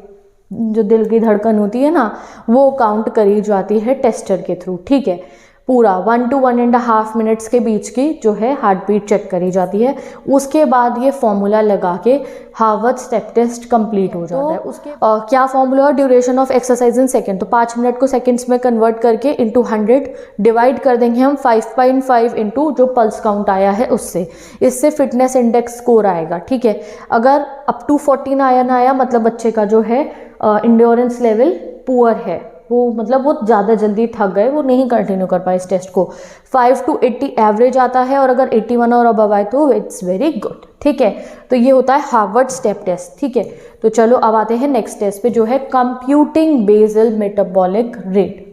जो दिल की धड़कन होती है ना, वो काउंट करी जाती है टेस्टर के थ्रू। ठीक है, पूरा 1 to 1.5 मिनट्स के बीच की जो है हार्ट बीट चेक करी जाती है। उसके बाद ये फॉर्मूला लगा के हार्वर्ड स्टेप टेस्ट कंप्लीट हो जाता है। उसके क्या formula, duration of exercise in second, तो 5 मिनट को सेकंड्स में कन्वर्ट करके इंटू 100 डिवाइड कर देंगे हम 5.5 इंटू जो पल्स काउंट आया है उससे। इससे फिटनेस इंडेक्स स्कोर आएगा, ठीक है। अगर अप टू 14 आया ना आया मतलब बच्चे का जो है इंड्योरेंस लेवल पुअर है, वो मतलब वो ज़्यादा जल्दी थक गए, वो नहीं कंटिन्यू कर पाए इस टेस्ट को। 5 to 80 एवरेज आता है और अगर 81 और अबव आए तो इट्स वेरी गुड, ठीक है। तो ये होता है हार्वर्ड स्टेप टेस्ट, ठीक है। तो चलो अब आते हैं नेक्स्ट टेस्ट पे जो है computing basal metabolic rate.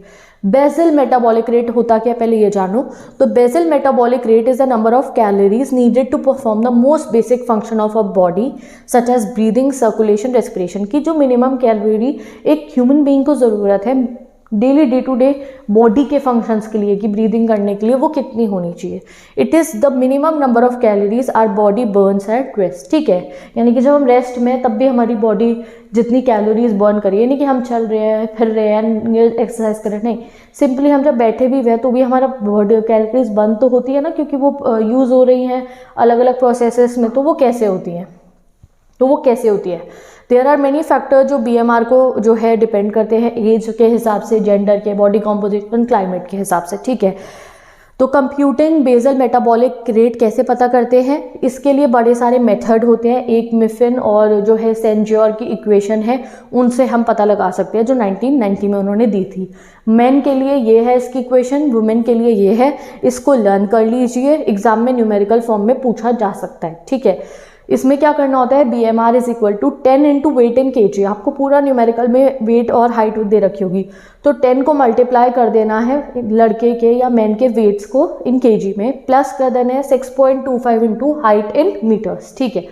Basal metabolic rate होता क्या, पहले ये जानो। तो basal metabolic rate is the number of calories needed to perform the most basic function of a body such as breathing, circulation, respiration की जो मिनिमम कैलोरी एक human being को ज़रूरत है daily day to day body के functions के लिए कि ब्रीदिंग करने के लिए वो कितनी होनी चाहिए। It is the minimum number of calories our body Burns at rest, ठीक है। यानी कि जब हम रेस्ट में तब भी हमारी बॉडी जितनी कैलोरीज बर्न करिए, यानी कि हम चल रहे हैं, फिर रहे हैं, एक्सरसाइज कर रहे हैं, नहीं, सिंपली हम जब बैठे भी हुए तो भी हमारा बॉडी कैलोरीज बर्न तो होती है ना, क्योंकि वो यूज़ हो रही हैं अलग अलग प्रोसेसेस में। तो वो कैसे होती है देयर आर मेनी फैक्टर जो BMR को जो है डिपेंड करते हैं, एज के हिसाब से, जेंडर के, बॉडी कॉम्पोजिशन, क्लाइमेट के हिसाब से, ठीक है। तो कंप्यूटिंग बेसल मेटाबॉलिक रेट कैसे पता करते हैं, इसके लिए बड़े सारे मेथड होते हैं। एक मिफिन और जो है सेंज्योर की इक्वेशन है, उनसे हम पता लगा सकते हैं, जो 1990 में उन्होंने दी थी। मेन के लिए ये है इसकी इक्वेशन, वुमेन के लिए ये है। इसको लर्न कर लीजिए, एग्जाम में न्यूमेरिकल फॉर्म में पूछा जा सकता है, ठीक है। इसमें क्या करना होता है, BMR is equal to 10 into weight in kg। आपको पूरा न्यूमेरिकल में वेट और हाइट दे रखी होगी, तो 10 को मल्टीप्लाई कर देना है लड़के के या मैन के वेट्स को इन kg में, प्लस कर देना है 6.25 इंटू हाइट इन मीटर्स, ठीक है।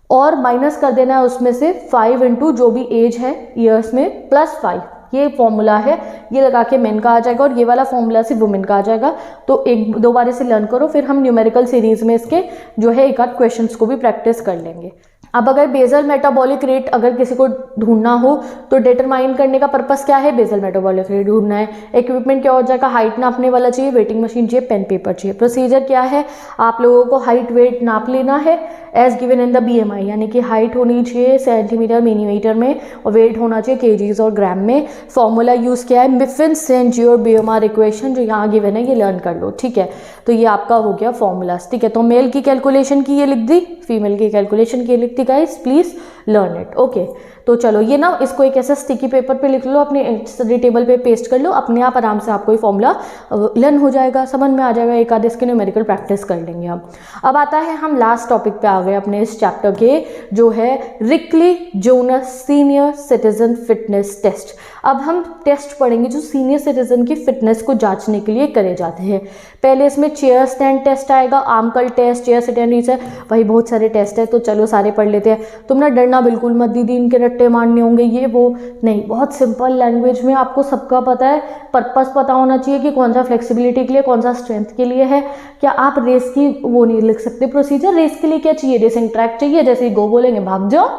और माइनस कर देना है उसमें से 5 इंटू जो भी एज है ईयर्स में, प्लस 5। ये फॉर्मूला है, ये लगा के मेन का आ जाएगा और ये वाला फॉर्मूला से वुमेन का आ जाएगा। तो एक दो बार इसे लर्न करो, फिर हम न्यूमेरिकल सीरीज में इसके जो है एक आध क्वेश्चंस को भी प्रैक्टिस कर लेंगे। अब अगर बेसल मेटाबॉलिक रेट अगर किसी को ढूंढना हो तो डिटरमाइन करने का पर्पस क्या है, बेसल मेटाबॉलिक रेट ढूंढना है। इक्विपमेंट क्या हो जाएगा, हाइट नापने वाला चाहिए, वेटिंग मशीन चाहिए, पेन पेपर चाहिए। प्रोसीजर क्या है, आप लोगों को हाइट वेट नाप लेना है as given in the BMI, यानी कि हाइट होनी चाहिए सेंटीमीटर मिलीमीटर में और वेट होना चाहिए केजीज और ग्राम में। फॉर्मूला यूज़ किया है मिफिन सेंज्योर BMR इक्वेशन, जो यहाँ गिवन है, ये लर्न कर लो, ठीक है। तो ये आपका हो गया फॉर्मूलाज, ठीक है। तो मेल की कैलकुलेशन की ये लिख दी, फीमेल की कैलकुलेशन की लिख दी, guys please learn it, okay. तो चलो ये ना इसको एक ऐसा स्टिकी पेपर पे लिख लो, अपने स्टडी टेबल पे पेस्ट कर लो, अपने आप आराम से आपको ये फॉर्मूला लर्न हो जाएगा, समझ में आ जाएगा। एक आधे इसके न्यूमेरिकल प्रैक्टिस कर लेंगे हम। अब आता है हम लास्ट टॉपिक पे आ गए अपने इस चैप्टर के, जो है Rikli Jones senior citizen fitness test. अब हम टेस्ट पढ़ेंगे जो सीनियर सिटीजन की फिटनेस को जांचने के लिए करे जाते हैं। पहले इसमें चेयर स्टैंड टेस्ट आएगा, आर्मकल टेस्ट, चेयर स्टैंड रीच है, वही बहुत सारे टेस्ट है, तो चलो सारे पढ़ लेते हैं। तुम ना डरना बिल्कुल मत, दीदी इनके रट्टे मारने होंगे ये वो नहीं, बहुत सिंपल लैंग्वेज में आपको सबका पता है। पर्पस पता होना चाहिए कि कौन सा फ्लेक्सिबिलिटी के लिए, कौन सा स्ट्रेंथ के लिए है। क्या आप रेस की वो नहीं लिख सकते प्रोसीजर, रेस के लिए क्या चाहिए, रेसिंग ट्रैक चाहिए, जैसे गो बोलेंगे भाग जाओ,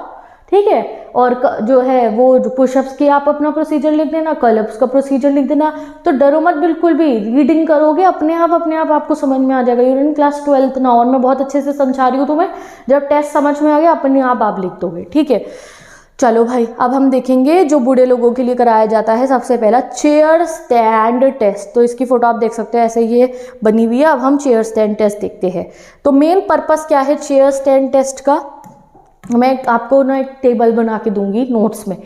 ठीक है। और जो है वो पुशअप्स की आप अपना प्रोसीजर लिख देना, कलअप्स का प्रोसीजर लिख देना। तो डरो मत बिल्कुल भी, रीडिंग करोगे अपने आप आपको समझ में आ जाएगा। यूर इन क्लास 12th ना, और मैं बहुत अच्छे से समझा रही हूँ तुम्हें, जब टेस्ट समझ में आ गया अपने आप लिख दोगे, ठीक है। चलो भाई, अब हम देखेंगे जो बूढ़े लोगों के लिए कराया जाता है सबसे पहला चेयर स्टैंड टेस्ट। तो इसकी फोटो आप देख सकते हैं, ऐसे ये बनी हुई है। अब हम चेयर स्टैंड टेस्ट देखते हैं। तो मेन पर्पस क्या है चेयर स्टैंड टेस्ट का, मैं आपको ना एक टेबल बना के दूंगी नोट्स में,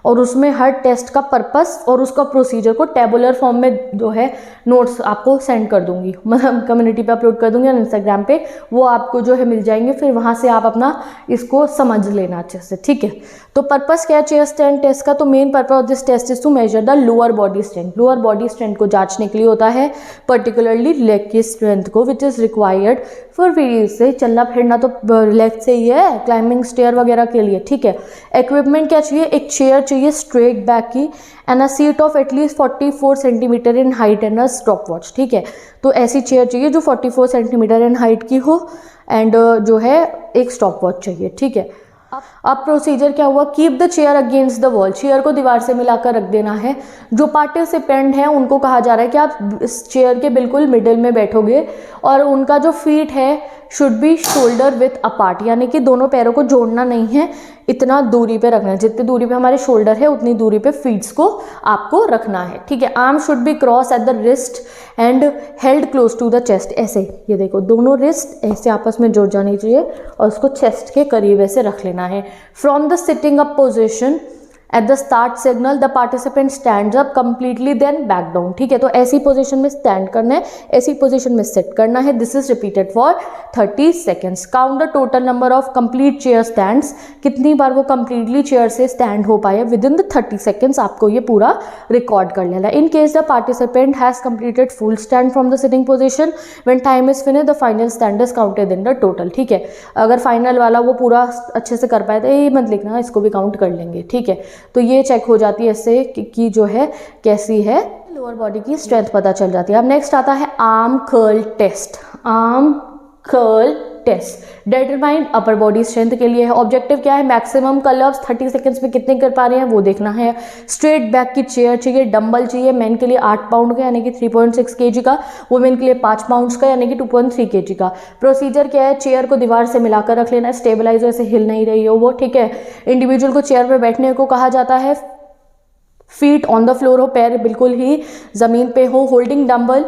और उसमें हर टेस्ट का पर्पस और उसका प्रोसीजर को टेबुलर फॉर्म में जो है नोट्स आपको सेंड कर दूंगी, मतलब कम्युनिटी पे अपलोड कर दूंगी और इंस्टाग्राम पे, वो आपको जो है मिल जाएंगे। फिर वहाँ से आप अपना इसको समझ लेना अच्छे से, ठीक है। तो पर्पस क्या है चेयर स्टैंड टेस्ट का, तो main purpose of this test is to measure the lower body strength. Lower body strength को जांचने के लिए होता है, पर्टिकुलरली लेग की स्ट्रेंथ को, which is required for wheels से चलना फिरना तो लेग से ही है, क्लाइंबिंग स्टेयर वगैरह के लिए, ठीक है। इक्विपमेंट क्या चाहिए, एक चेयर चाहिए स्ट्रेट बैक की, and a seat of at least 44 centimetre in height and a stop watch, ठीक है। तो ऐसी चेयर चाहिए जो 44 सेंटीमीटर इन हाइट की हो, एंड जो है एक स्टॉप वॉच चाहिए, ठीक है। अब प्रोसीजर क्या हुआ, keep the chair against the wall, chair को दीवार से मिलाकर रख देना है। जो पार्टिसिपेंट हैं उनको कहा जा रहा है कि आप इस चेयर के बिल्कुल मिडिल में बैठोगे और उनका जो फीट है should be shoulder with apart, यानी कि दोनों पैरों को जोड़ना नहीं है, इतना दूरी पे रखना है, जितनी दूरी पे हमारे शोल्डर है उतनी दूरी पे फीट्स को आपको रखना है, ठीक है। Arm should be cross at the wrist and held close to the chest, ऐसे ये देखो दोनों रिस्ट ऐसे आपस में जुड़ जानी चाहिए और उसको चेस्ट के करीब ऐसे रख लेना है। From the sitting up position at the start signal the participant stand up completely then back down, ठीक है। तो ऐसी पोजीशन में स्टैंड करना है, ऐसी पोजीशन में सिट करना है। This is repeated for 30 seconds. Count the total number of complete chair stands, कितनी बार वो कंप्लीटली चेयर से स्टैंड हो पाए विद इन द 30 सेकेंड्स, आपको ये पूरा रिकॉर्ड कर लेना है। In case the participant has completed full stand from the sitting position when time is finished the final stand is counted in the total, ठीक है। अगर फाइनल वाला वो पूरा अच्छे से कर पाए तो ये मत लिखना, इसको भी काउंट कर लेंगे, ठीक है। तो ये चेक हो जाती है इससे कि जो है कैसी है लोअर बॉडी की स्ट्रेंथ पता चल जाती है। अब नेक्स्ट आता है arm curl test. Arm curl test determine upper body strength के लिए है। ऑब्जेक्टिव क्या है, मैक्सिमम कर्ल अप्स 30 सेकंड्स में कितने कर पा रहे हैं वो देखना है। स्ट्रेट बैक की चेयर चाहिए, डंबल चाहिए, मेन के लिए 8 पाउंड का यानी कि 3.6 kg का, वुमेन के लिए 5 पाउंड्स का यानी कि 2.3 kg का। प्रोसीजर क्या है, चेयर को दीवार से मिलाकर रख लेना है, स्टेबलाइज ऐसे हिल नहीं रही हो वो, ठीक है। इंडिविजुअल को चेयर पर बैठने को कहा जाता है, फीट ऑन द फ्लोर हो, पैर बिल्कुल ही जमीन पे हो, holding dumbbell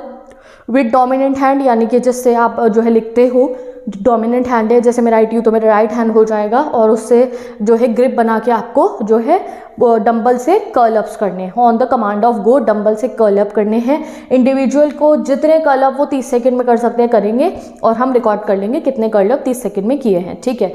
with dominant hand, यानी कि जिससे आप जो है लिखते हो, डोमिनेंट हैंड है, जैसे मैं राइट हूँ तो मेरा राइट हैंड हो जाएगा और उससे जो है ग्रिप बना के आपको जो है डंबल से कर्ल अप्स करने हैं। On the command of go dumbbell से कर्ल अप करने हैं। इंडिविजुअल को जितने कर्ल अप वो 30 सेकंड में कर सकते हैं करेंगे और हम रिकॉर्ड कर लेंगे कितने कर्ल अप 30 सेकंड में किए हैं, ठीक है।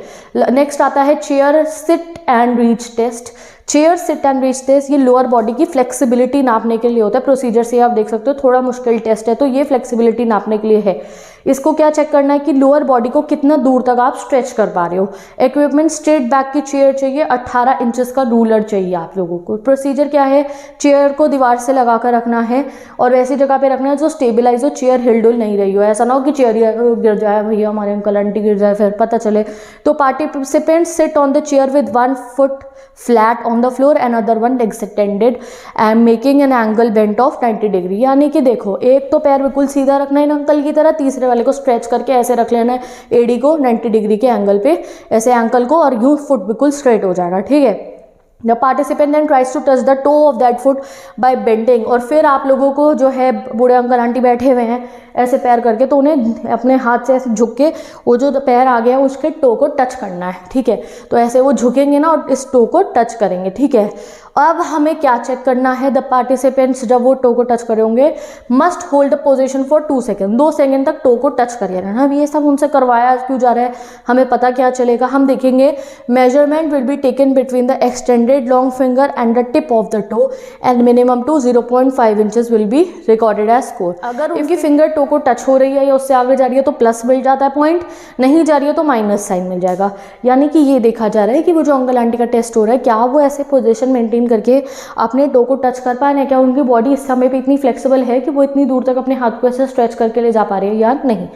नेक्स्ट आता है chair sit and reach test. Chair sit and reach test ये लोअर बॉडी की फ्लेक्सिबिलिटी नापने के लिए होता है। प्रोसीजर से आप देख सकते हो थोड़ा मुश्किल टेस्ट है, तो ये फ्लेक्सिबिलिटी नापने के लिए है। इसको क्या चेक करना है कि लोअर बॉडी को कितना दूर तक आप स्ट्रेच कर पा रहे हो। इक्विपमेंट स्ट्रेट बैक की चेयर चाहिए, 18 इंचेस का रूलर चाहिए आप लोगों को। प्रोसीजर क्या है, चेयर को दीवार से लगा कर रखना है और ऐसी जगह पे रखना है जो स्टेबलाइज हो, चेयर हिलडुल नहीं रही हो। ऐसा ना हो कि चेयर गिर जाए, भैया हमारे अंकल आंटी गिर जाए फिर पता चले। तो participant sit on the chair with 1 foot flat on the floor and other one extended and making an angle bent of 90 degree. यानी कि देखो एक तो पैर बिल्कुल सीधा रखना है अंकल की तरह, तीसरे वाले को स्ट्रेच करके ऐसे रख लेना है एडी को 90 डिग्री के एंगल पे, ऐसे एंकल को, और यूं फुट बिल्कुल स्ट्रेट हो जाएगा, ठीक है। The participant then tries to touch the toe of that foot by bending. और फिर आप लोगों को जो है बूढ़े अंकल आंटी बैठे हुए हैं ऐसे पैर करके, तो उन्हें अपने हाथ से ऐसे झुक के वो जो पैर आ गया उसके टो को टच करना है, ठीक है। तो ऐसे वो झुकेंगे ना और इस टो को टच करेंगे, ठीक है। अब हमें क्या चेक करना है, द पार्टिसिपेंट्स जब वो टो को टच करेंगे must hold the position for 2 second, 2 second तक टो को टच करिए रहना। अब ये सब उनसे करवाया क्यों जा रहा है, हमें पता क्या चलेगा, हम देखेंगे। Measurement will be taken between the extended long finger and the tip of the toe and minimum to 0.5 inches will be recorded as score. अगर उनकी फिंगर टो को टच हो रही है या उससे आगे जा रही है तो प्लस मिल जाता है पॉइंट, नहीं जा रही है तो माइनस साइन मिल जाएगा। यानी कि ये देखा जा रहा है कि वो जो अंकल आंटी का टेस्ट हो रहा है क्या वो ऐसे पोजीशन मेंटेन करके अपने टो को टच कर पा रहे हैं, क्या उनकी बॉडी इस समय पे इतनी फ्लेक्सिबल है कि वो इतनी दूर तक अपने हाथ को ऐसे स्ट्रेच करके ले जा पा रही है या नहीं,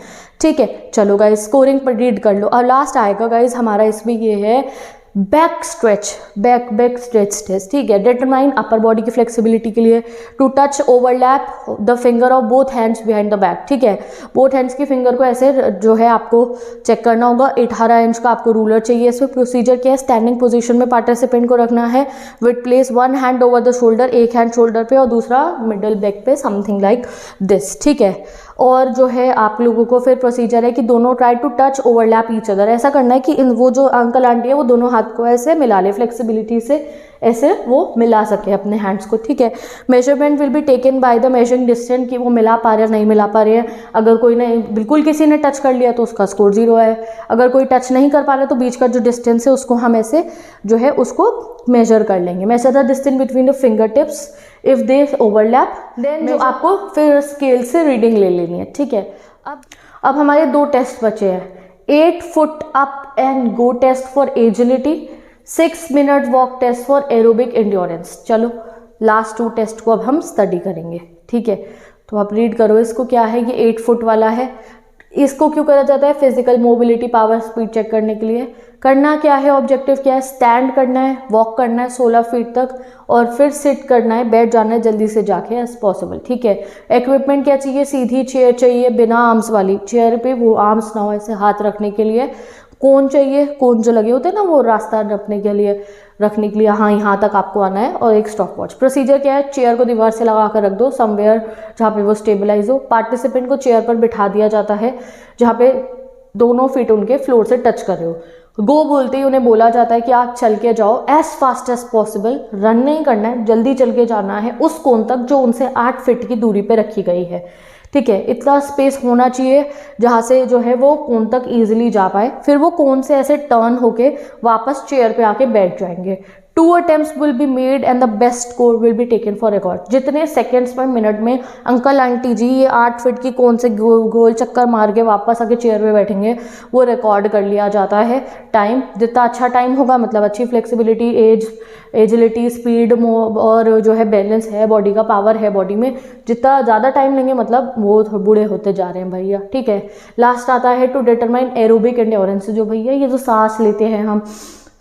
ठीक है। चलो गाइज स्कोरिंग पर रीड कर लो। और लास्ट आएगा गाइज हमारा इसमें ये है back stretch, back stretch test, ठीक है। डिटरमाइन अपर बॉडी की फ्लेक्सिबिलिटी के लिए to touch overlap the finger of both hands behind the back, ठीक है। बोथ हैंड्स की फिंगर को ऐसे जो है आपको चेक करना होगा। 18 इंच का आपको रूलर चाहिए। इसमें प्रोसीजर क्या है, स्टैंडिंग पोजीशन में पार्टिसिपेंट को रखना है with place 1 hand over the shoulder, एक हैंड शोल्डर पे और दूसरा मिडल बैक पे, समथिंग लाइक दिस, ठीक है। और जो है आप लोगों को फिर प्रोसीजर है कि दोनों try to touch overlap each other. ऐसा करना है कि वो जो अंकल आंटी है वो दोनों हाथ को ऐसे मिला ले, फ्लेक्सिबिलिटी से ऐसे वो मिला सके अपने हैंड्स को, ठीक है। Measurement will be taken by the measuring distance, कि वो मिला पा रहे हैं नहीं मिला पा रहे हैं। अगर कोई ने बिल्कुल किसी ने टच कर लिया तो उसका स्कोर 0 है। अगर कोई टच नहीं कर पा रहा तो बीच का जो डिस्टेंस है उसको हम ऐसे जो है उसको मेजर कर लेंगे। Measure the distance between the finger tips if they overlap, then जो आपको फिर स्केल से रीडिंग ले लेनी है, ठीक है। अब हमारे 2 टेस्ट बचे हैं। 8 foot up and go test for agility, 6 minute walk test for aerobic endurance. चलो लास्ट 2 टेस्ट को अब हम स्टडी करेंगे, ठीक है। तो आप रीड करो इसको, क्या है ये 8 फुट वाला है, इसको क्यों करा जाता है? Physical mobility, power, speed check करने के लिए। करना क्या है, ऑब्जेक्टिव क्या है? स्टैंड करना है, वॉक करना है 16 फीट तक, और फिर सिट करना है, बैठ जाना है जल्दी से जाके एज पॉसिबल, ठीक है। इक्विपमेंट क्या चाहिए? सीधी चेयर चाहिए, बिना आर्म्स वाली चेयर पे, वो आर्म्स ना हो ऐसे हाथ रखने के लिए। कोन चाहिए, कोन जो लगे होते हैं ना वो रास्ता रखने के लिए, हाँ यहाँ तक आपको आना है, और एक स्टॉप वॉच। प्रोसीजर क्या है? चेयर को दीवार से लगा कर रख दो समवेयर जहाँ पे वो स्टेबलाइज हो। पार्टिसिपेंट को चेयर पर बिठा दिया जाता है जहाँ पे दोनों फीट उनके फ्लोर से टच कर रहे हो। गो बोलते ही उन्हें बोला जाता है कि आप चल के जाओ as fast as possible. Run नहीं करना है, जल्दी चल के जाना है उस कोन तक जो उनसे 8 फीट की दूरी पे रखी गई है, ठीक है। इतना स्पेस होना चाहिए जहाँ से जो है वो कोन तक इजीली जा पाए। फिर वो कोन से ऐसे टर्न होके वापस चेयर पे आके बैठ जाएंगे। 2 attempts will be made and the best score will be taken for record। जितने सेकेंड्स पर मिनट में अंकल आंटी जी ये 8 फीट की कौन से गोल चक्कर मार के वापस आके चेयर पे बैठेंगे, वो रिकॉर्ड कर लिया जाता है। टाइम जितना अच्छा टाइम होगा, मतलब अच्छी फ्लेक्सिबिलिटी, एजिलिटी, स्पीड और जो है बैलेंस है बॉडी का, पावर है बॉडी में, जितना ज़्यादा टाइम लेंगे मतलब वो बूढ़े होते जा रहे हैं भैया, ठीक है। लास्ट आता है टू डिटरमाइन एरोबिक एंड्योरेंस। जो भैया ये जो सांस लेते हैं हम,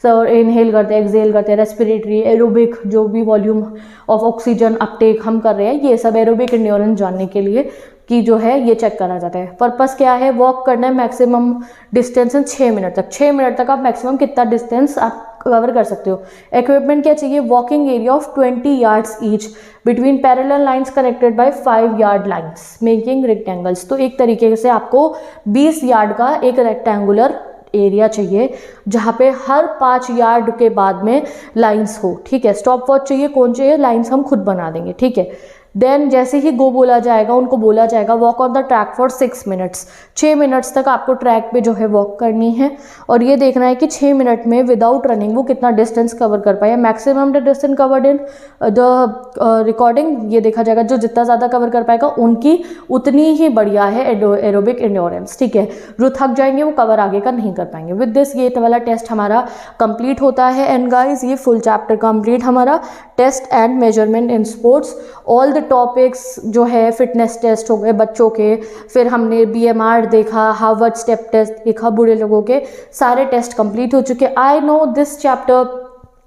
सर इनहेल करते हैं, एक्सहेल करते हैं, रेस्पिरेटरी, एरोबिक जो भी वॉल्यूम ऑफ ऑक्सीजन अपटेक हम कर रहे हैं, ये सब एरोबिक एंड्योरेंस जानने के लिए कि जो है ये चेक करा जाता है। पर्पस क्या है? वॉक करना है मैक्सिमम डिस्टेंस 6 मिनट तक। 6 मिनट तक आप मैक्सिमम कितना डिस्टेंस आप कवर कर सकते हो। इक्विपमेंट क्या चाहिए? Walking area of 20 yards each between parallel lines connected by 5 yard lines making rectangles. तो एक तरीके से आपको 20 यार्ड का एक रेक्टेंगुलर एरिया चाहिए जहाँ पे हर 5 यार्ड के बाद में लाइंस हो, ठीक है। स्टॉप वॉच चाहिए, कौन चाहिए? लाइंस हम खुद बना देंगे, ठीक है। देन जैसे ही गो बोला जाएगा उनको बोला जाएगा walk on the track for 6 minutes. 6 minutes तक आपको ट्रैक पे जो है वॉक करनी है, और ये देखना है कि 6 मिनट में विदाउट रनिंग वो कितना डिस्टेंस कवर कर पाए। Maximum the distance covered in the recording, ये देखा जाएगा जो जितना ज़्यादा कवर कर पाएगा उनकी उतनी ही बढ़िया है एरोबिक एंड्योरेंस, ठीक है। जो थक जाएंगे वो कवर आगे का नहीं कर पाएंगे। विद दिस ये वाला टेस्ट हमारा कंप्लीट होता है। एंड गाइस ये फुल चैप्टर कंप्लीट हमारा test and measurement in sports. All topics जो है फिटनेस टेस्ट हो गए बच्चों के, फिर हमने BMR देखा, हार्वर्ड स्टेप टेस्ट देखा बूढ़े लोगों के, सारे टेस्ट कंप्लीट हो चुके। आई नो दिस चैप्टर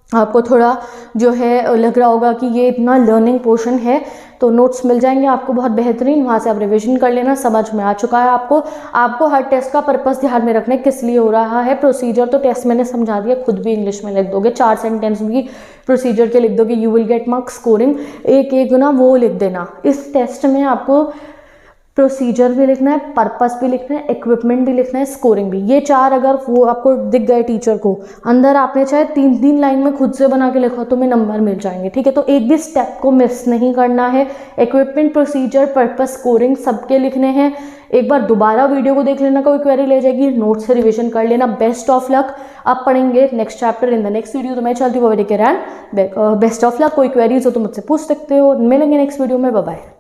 आपको थोड़ा जो है लग रहा होगा कि ये इतना लर्निंग पोर्शन है, तो नोट्स मिल जाएंगे आपको बहुत बेहतरीन, वहाँ से आप रिवीजन कर लेना, समझ में आ चुका है आपको हर टेस्ट का पर्पस ध्यान में रखना है किस लिए हो रहा है। प्रोसीजर तो टेस्ट मैंने समझा दिया, खुद भी इंग्लिश में लिख दोगे, 4 सेंटेंस भी प्रोसीजर के लिख दोगे, you will get marks scoring. एक ना वो लिख देना। इस टेस्ट में आपको प्रोसीजर भी लिखना है, पर्पस भी लिखना है, इक्विपमेंट भी लिखना है, स्कोरिंग भी। ये 4 अगर वो आपको दिख गए टीचर को, अंदर आपने चाहे 3 लाइन में खुद से बना के लिखा तो तुम्हें नंबर मिल जाएंगे, ठीक है। तो एक भी स्टेप को मिस नहीं करना है। इक्विपमेंट, प्रोसीजर, पर्पस, स्कोरिंग सबके लिखने हैं। एक बार दोबारा वीडियो को देख लेना, कोई क्वेरी ले जाएगी, नोट से रिविजन कर लेना। Best of luck. अब पढ़ेंगे next chapter in the next video. तो मैं चलती हूँ, बेस्ट ऑफ लक। कोई क्वेरीज हो तो मुझसे पूछ सकते हो। मिलेंगे नेक्स्ट वीडियो में, बाय बाय।